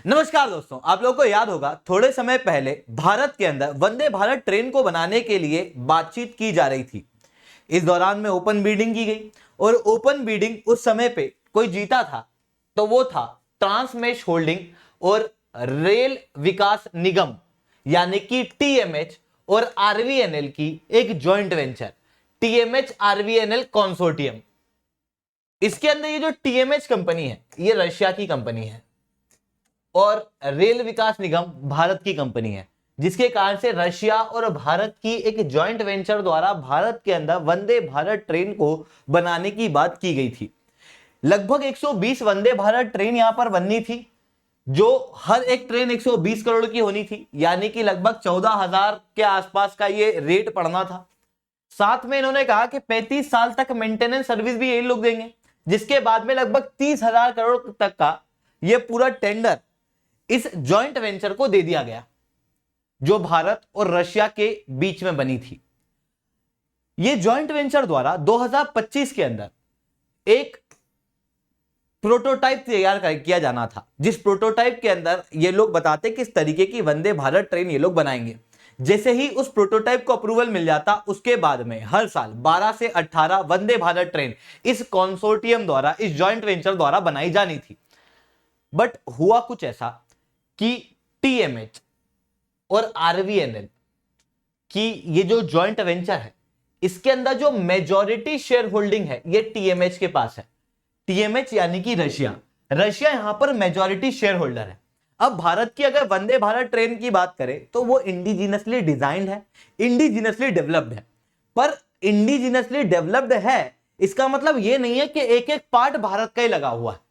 नमस्कार दोस्तों, आप लोगों को याद होगा थोड़े समय पहले भारत के अंदर वंदे भारत ट्रेन को बनाने के लिए बातचीत की जा रही थी। इस दौरान में ओपन बीडिंग की गई और ओपन बीडिंग उस समय पे कोई जीता था तो वो था ट्रांसमेश होल्डिंग और रेल विकास निगम यानी कि टीएमएच और आरवीएनएल की एक joint venture TMH RVNL consortium. इसके अंदर ये जो टीएमएच कंपनी है ये रशिया की कंपनी है और रेल विकास निगम भारत की कंपनी है, जिसके कारण से रशिया और भारत की एक जॉइंट वेंचर द्वारा भारत के अंदर वंदे भारत ट्रेन को बनाने की बात की गई थी। लगभग 120 वंदे भारत ट्रेन यहां पर बननी थी, जो हर एक ट्रेन 120 करोड़ की होनी थी, यानी कि लगभग 14,000 के आसपास का ये रेट पड़ना था। साथ में इन्होंने कहा कि 35 साल तक मेंटेनेंस सर्विस भी यही लोग देंगे, जिसके बाद में लगभग 30,000 करोड़ तक का ये पूरा टेंडर इस जॉइंट वेंचर को दे दिया गया, जो भारत और रशिया के बीच में बनी थी। यह जॉइंट वेंचर द्वारा 2025 के अंदर एक प्रोटोटाइप तैयार किया जाना था, जिस प्रोटोटाइप के अंदर ये लोग बताते किस तरीके की वंदे भारत ट्रेन ये लोग बनाएंगे। जैसे ही उस प्रोटोटाइप को अप्रूवल मिल जाता, उसके बाद में हर साल 12 से 18 वंदे भारत ट्रेन इस कंसोर्टियम द्वारा, इस जॉइंट वेंचर द्वारा बनाई जानी थी। बट हुआ कुछ ऐसा कि टीएमएच और आरवीएनएल की ये जो जॉइंट वेंचर है, इसके अंदर जो मेजॉरिटी शेयर होल्डिंग है ये टीएमएच के पास है। टीएमएच यानी कि रशिया यहां पर मेजॉरिटी शेयर होल्डर है। अब भारत की अगर वंदे भारत ट्रेन की बात करें तो वो इंडिजिनसली डिजाइंड है, इंडिजिनसली डेवलप्ड है। पर इंडिजिनसली डेवलप्ड है इसका मतलब ये नहीं है कि एक एक पार्ट भारत का ही लगा हुआ है।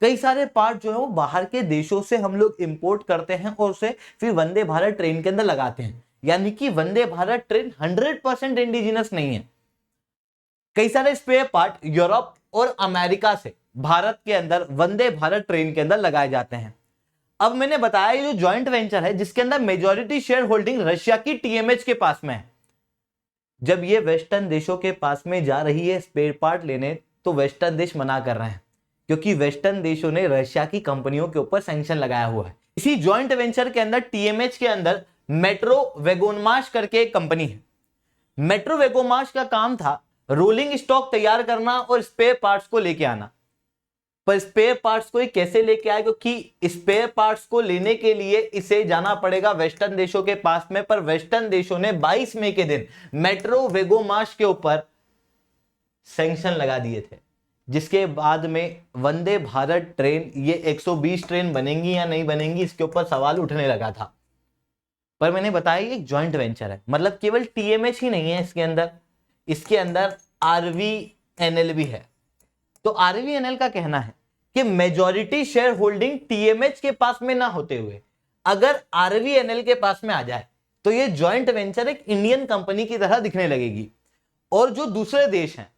कई सारे पार्ट जो है वो बाहर के देशों से हम लोग इंपोर्ट करते हैं और उसे फिर वंदे भारत ट्रेन के अंदर लगाते हैं, यानी कि वंदे भारत ट्रेन 100% इंडिजिनस नहीं है। कई सारे स्पेयर पार्ट यूरोप और अमेरिका से भारत के अंदर वंदे भारत ट्रेन के अंदर लगाए जाते हैं। अब मैंने बताया ये जो जॉइंट वेंचर है, जिसके अंदर मेजॉरिटी शेयर होल्डिंग रशिया की टीएमएच के पास में है, जब ये वेस्टर्न देशों के पास में जा रही है स्पेयर पार्ट लेने, तो वेस्टर्न देश मना कर रहे हैं, क्योंकि वेस्टर्न देशों ने रशिया की कंपनियों के ऊपर सैंक्शन लगाया हुआ है। इसी जॉइंट वेंचर के अंदर टीएमएच के अंदर मेट्रो वेगोनमाश करके एक कंपनी है। मेट्रो वेगोनमाश का काम था रोलिंग स्टॉक तैयार करना और स्पेयर पार्ट्स को लेके आना। पर स्पेयर पार्ट्स को कैसे लेके आए, क्योंकि स्पेयर पार्ट्स को लेने के लिए इसे जाना पड़ेगा वेस्टर्न देशों के पास में। पर वेस्टर्न देशों ने 22 मई के दिन मेट्रो वेगोनमाश के ऊपर सैंक्शन लगा दिए थे, जिसके बाद में वंदे भारत ट्रेन ये 120 ट्रेन बनेंगी या नहीं बनेंगी, इसके ऊपर सवाल उठने लगा था। पर मैंने बताया ये एक जॉइंट वेंचर है, मतलब केवल टीएमएच ही नहीं है इसके अंदर आरवीएनएल भी है। तो आरवीएनएल का कहना है कि मेजॉरिटी शेयर होल्डिंग टीएमएच के पास में ना होते हुए अगर आरवीएनएल के पास में आ जाए तो ये जॉइंट वेंचर एक इंडियन कंपनी की तरह दिखने लगेगी, और जो दूसरे देश हैं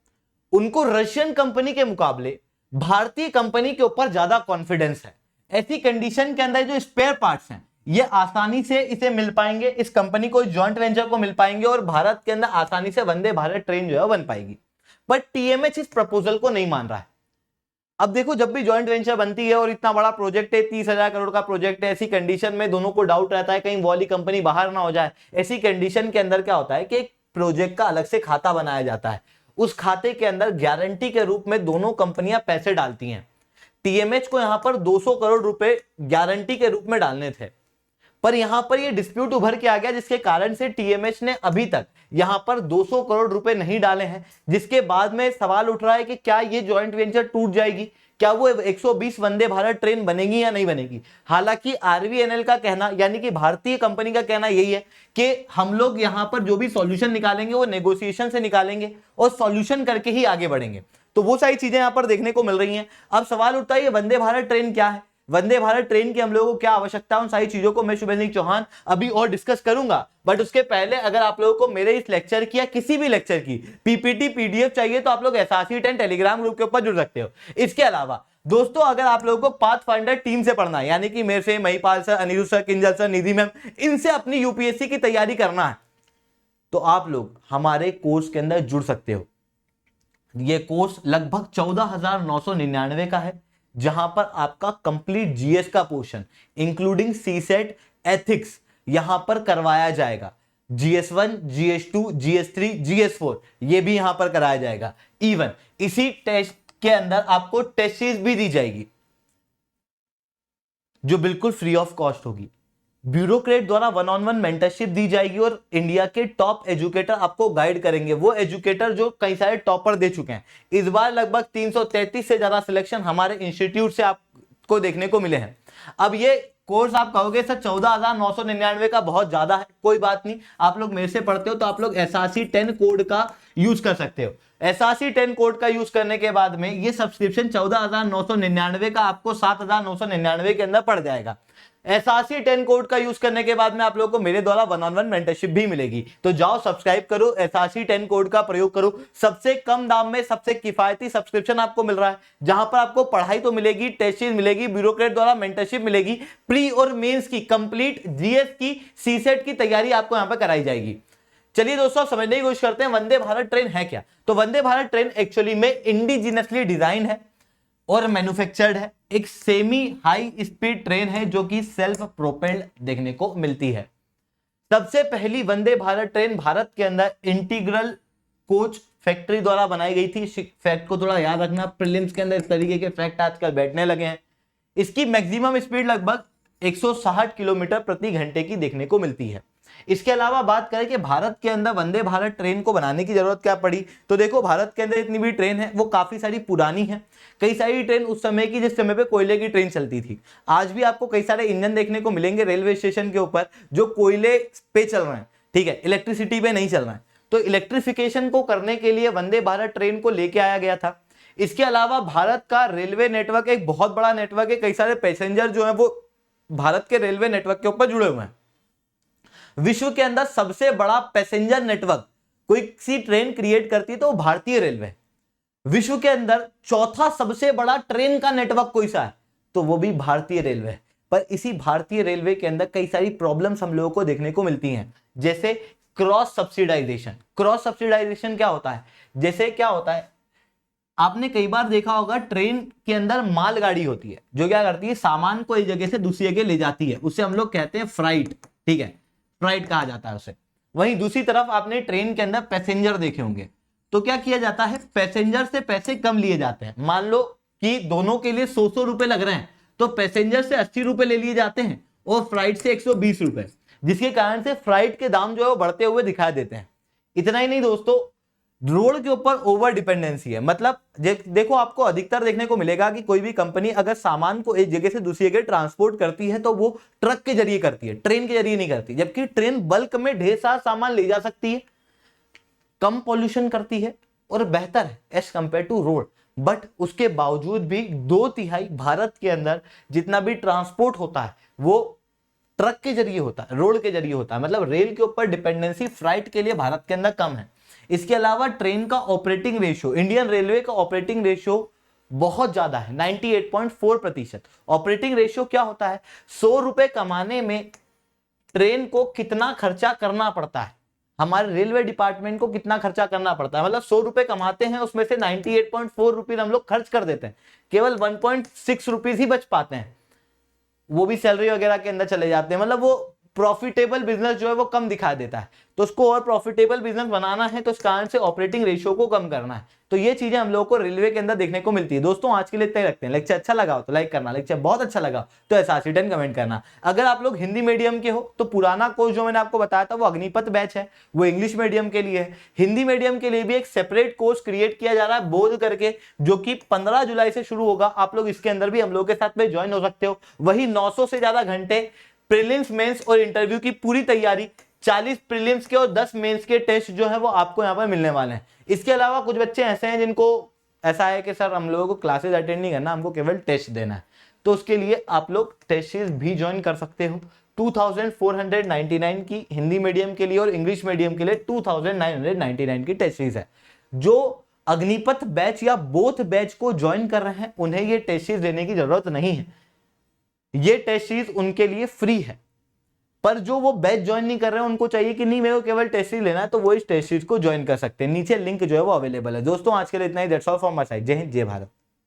उनको रशियन कंपनी के मुकाबले भारतीय कंपनी के ऊपर ज्यादा कॉन्फिडेंस है। ऐसी कंडीशन के अंदर जो स्पेयर पार्ट्स हैं ये आसानी से इसे मिल पाएंगे, इस कंपनी को, जॉइंट वेंचर को मिल पाएंगे, और भारत के अंदर आसानी से वंदे भारत ट्रेन जो है बन पाएगी। बट टीएमएच इस प्रपोजल को नहीं मान रहा है। अब देखो, जब भी जॉइंट वेंचर बनती है और इतना बड़ा प्रोजेक्ट है, 30,000 करोड़ का प्रोजेक्ट है, ऐसी कंडीशन में दोनों को डाउट रहता है कहीं वाली कंपनी बाहर ना हो जाए। ऐसी कंडीशन के अंदर क्या होता है कि एक प्रोजेक्ट का अलग से खाता बनाया जाता है, उस खाते के अंदर गारंटी के रूप में दोनों कंपनियां पैसे डालती हैं। टीएमएच को यहां पर 200 करोड़ रुपए गारंटी के रूप में डालने थे, पर यहां पर ये डिस्प्यूट उभर के आ गया, जिसके कारण से टीएमएच ने अभी तक यहां पर 200 करोड़ रुपए नहीं डाले हैं। जिसके बाद में सवाल उठ रहा है कि क्या ये जॉइंट वेंचर टूट जाएगी, क्या वो 120 वंदे भारत ट्रेन बनेगी या नहीं बनेगी। हालांकि आरवीएनएल का कहना, यानी कि भारतीय कंपनी का कहना यही है कि हम लोग यहां पर जो भी सॉल्यूशन निकालेंगे वो नेगोशिएशन से निकालेंगे और सॉल्यूशन करके ही आगे बढ़ेंगे। तो वो सारी चीजें यहां पर देखने को मिल रही हैं। अब सवाल उठता है ये वंदे भारत ट्रेन क्या है, वंदे भारत ट्रेन की हम लोगों को क्या आवश्यकता है, उन सारी चीजों को मैं शुभेंद्र सिंह चौहान अभी और डिस्कस करूंगा। बट उसके पहले अगर आप लोगों को मेरे इस लेक्चर की या किसी भी लेक्चर की पीपीटी पीडीएफ चाहिए तो आप लोग SRC10 टेलीग्राम ग्रुप के ऊपर जुड़ सकते हो। इसके अलावा दोस्तों, अगर आप लोगों को पाथफाइंडर टीम से पढ़ना है, यानी कि मेरे से, Mahipal sir, Aniruddha sir, Kinjal sir, Nidhi ma'am, इनसे अपनी यूपीएससी की तैयारी करना है तो आप लोग हमारे कोर्स के अंदर जुड़ सकते हो। ये कोर्स लगभग 14,999 का है, जहां पर आपका कंप्लीट जीएस का पोर्शन इंक्लूडिंग सीसेट एथिक्स यहां पर करवाया जाएगा। GS1, GS2, GS3, GS4 ये भी यहां पर कराया जाएगा। इवन इसी टेस्ट के अंदर आपको टेस्ट सीरीज भी दी जाएगी जो बिल्कुल फ्री ऑफ कॉस्ट होगी। ब्यूरोक्रेट द्वारा 1-on-1 मेंटरशिप दी जाएगी और इंडिया के टॉप एजुकेटर आपको गाइड करेंगे, वो एजुकेटर जो कई सारे टॉपर दे चुके हैं। इस बार लगभग 333 से ज्यादा सिलेक्शन हमारे इंस्टीट्यूट से आपको देखने को मिले हैं। अब ये कोर्स आप कहोगे सर 14,999 का बहुत ज्यादा है, कोई बात नहीं, आप लोग मेरे से पढ़ते हो तो आप लोग SRC 10 कोड का यूज कर सकते हो। SRC 10 कोड का यूज करने के बाद में ये सब्सक्रिप्शन 14,999 का आपको 7,999 के अंदर पड़ जाएगा। SRC 10 कोड का यूज करने के बाद में आप लोगों को मेरे द्वारा 1-on-1 मेंटरशिप भी मिलेगी। तो जाओ सब्सक्राइब करो, SRC 10 कोड का प्रयोग करो। सबसे कम दाम में सबसे किफायती सब्सक्रिप्शन आपको मिल रहा है, जहां पर आपको पढ़ाई तो मिलेगी, टेस्ट सीरीज मिलेगी, ब्यूरोक्रेट द्वारा मेंटरशिप मिलेगी, प्री और मेंस की कंप्लीट जीएस की सीसेट की तैयारी आपको यहां पर कराई जाएगी। चलिए दोस्तों समझने की कोशिश करते हैं वंदे भारत ट्रेन है क्या। तो वंदे भारत ट्रेन एक्चुअली में इंडिजिनसली डिजाइन है और मैन्युफैक्चर्ड है, एक सेमी हाई स्पीड ट्रेन है जो कि सेल्फ प्रोपेल्ड देखने को मिलती है। सबसे पहली वंदे भारत ट्रेन भारत के अंदर इंटीग्रल कोच फैक्ट्री द्वारा बनाई गई थी। फैक्ट को थोड़ा याद रखना, प्रीलिम्स के अंदर इस तरीके के फैक्ट आजकल बैठने लगे हैं। इसकी मैक्सिमम स्पीड लगभग 160 किलोमीटर प्रति घंटे की देखने को मिलती है। इसके अलावा बात करें कि भारत के अंदर वंदे भारत ट्रेन को बनाने की जरूरत क्या पड़ी, तो देखो भारत के अंदर इतनी भी ट्रेन है वो काफी सारी पुरानी है। कई सारी ट्रेन उस समय की जिस समय पे कोयले की ट्रेन चलती थी। आज भी आपको कई सारे इंजन देखने को मिलेंगे रेलवे स्टेशन के ऊपर जो कोयले पे चल रहे हैं, ठीक है, इलेक्ट्रिसिटी पे नहीं चल रहे हैं। तो इलेक्ट्रिफिकेशन को करने के लिए वंदे भारत ट्रेन को लेके आया गया था। इसके अलावा भारत का रेलवे नेटवर्क एक बहुत बड़ा नेटवर्क है, कई सारे पैसेंजर जो है वो भारत के रेलवे नेटवर्क के ऊपर जुड़े हुए हैं। विश्व के अंदर सबसे बड़ा पैसेंजर नेटवर्क कोई सी ट्रेन क्रिएट करती है तो वो भारतीय रेलवे। विश्व के अंदर चौथा सबसे बड़ा ट्रेन का नेटवर्क कोई सा है तो वो भी भारतीय रेलवे। पर इसी भारतीय रेलवे के अंदर कई सारी प्रॉब्लम्स हम लोगों को देखने को मिलती हैं, जैसे क्रॉस सब्सिडाइजेशन। क्रॉस सब्सिडाइजेशन क्या होता है, जैसे क्या होता है आपने कई बार देखा होगा ट्रेन के अंदर मालगाड़ी होती है जो क्या करती है सामान को एक जगह से दूसरी जगह ले जाती है, उसे हम लोग कहते हैं फ्राइट, ठीक है, फ्राइट कहा जाता है उसे। वहीं दूसरी तरफ आपने ट्रेन के अंदर पैसेंजर देखे होंगे, तो क्या किया जाता है पैसेंजर से पैसे कम लिए जाते हैं। मान लो कि दोनों के लिए 100 रुपए लग रहे हैं तो पैसेंजर से 80 रुपए ले लिए जाते हैं और फ्राइट से 120 रुपए, जिसके कारण से फ्राइट के दाम जो है वो बढ़ते हुए दिखाई देते हैं। इतना ही नहीं दोस्तों, रोड के ऊपर ओवर डिपेंडेंसी है। मतलब देखो आपको अधिकतर देखने को मिलेगा कि कोई भी कंपनी अगर सामान को एक जगह से दूसरी जगह ट्रांसपोर्ट करती है तो वो ट्रक के जरिए करती है, ट्रेन के जरिए नहीं करती। जबकि ट्रेन बल्क में ढेर सारा सामान ले जा सकती है, कम पॉल्यूशन करती है और बेहतर है as compare to road. But उसके बावजूद भी 2/3 भारत के अंदर जितना भी ट्रांसपोर्ट होता है वो ट्रक के जरिए होता है, रोड के जरिए होता है। मतलब रेल के ऊपर डिपेंडेंसी फ्राइट के लिए भारत के अंदर कम है। इसके अलावा ट्रेन का ऑपरेटिंग रेशियो, इंडियन रेलवे का ऑपरेटिंग रेशियो बहुत ज्यादा है, 98.4%। ऑपरेटिंग रेशियो क्या होता है, 100 रुपए कमाने में ट्रेन को कितना खर्चा करना पड़ता है, हमारे रेलवे डिपार्टमेंट को कितना खर्चा करना पड़ता है। मतलब 100 रुपए कमाते हैं उसमें से 98.4 रुपीज हम लोग खर्च कर देते हैं, केवल 1.6 रुपीज ही बच पाते हैं, वो भी सैलरी वगैरह के अंदर चले जाते हैं। मतलब वो प्रॉफिटेबल बिजनेस जो है वो कम दिखा देता है। तो उसको और प्रॉफिटेबल बिजनेस बनाना है तो इस कारण से ऑपरेटिंग रेशियो को कम करना है। तो ये चीजें हम लोगों को रेलवे के अंदर देखने को मिलती है। दोस्तों आज के लिए इतना ही रखते हैं। लेक्चर अच्छा लगा हो तो लाइक करना, लेक्चर बहुत अच्छा लगा तो SRC 10 कमेंट करना। अगर आप लोग हिंदी मीडियम के हो तो पुराना कोर्स जो मैंने आपको बताया था वो अग्निपथ बैच है, वो इंग्लिश मीडियम के लिए है। हिंदी मीडियम के लिए भी एक सेपरेट कोर्स क्रिएट किया जा रहा है बोध करके, जो कि 15 जुलाई से शुरू होगा। आप लोग इसके अंदर भी हम लोगों के साथ में ज्वाइन हो सकते हो। वही 900 से ज्यादा घंटे प्रीलिम्स, मेंस और इंटरव्यू की पूरी तैयारी, 40 प्रीलिम्स के और 10 मेंस के टेस्ट जो है वो आपको यहाँ पर मिलने वाले हैं। इसके अलावा कुछ बच्चे ऐसे हैं जिनको ऐसा है कि सर हम लोगों को क्लासेस अटेंड नहीं करना, हमको केवल टेस्ट देना है, तो उसके लिए आप लोग टेस्ट सीरीज भी ज्वाइन कर सकते हो। 2499 की हिंदी मीडियम के लिए और इंग्लिश मीडियम के लिए 2999 की टेस्ट सीरीज है। जो अग्निपथ बैच या बोथ बैच को ज्वाइन कर रहे हैं उन्हें ये टेस्ट सीरीज देने की जरूरत नहीं है, ये टेस्ट सीरीज उनके लिए फ्री है। पर जो वो बैच ज्वाइन नहीं कर रहे हैं उनको चाहिए कि नहीं मेरे को केवल टेस्ट सीरीज लेना है, तो वो इस टेस्ट सीरीज को ज्वाइन कर सकते हैं। नीचे लिंक जो है वो अवेलेबल है। दोस्तों आज के लिए इतना ही। That's all from my side. जय हिंद, जय भारत।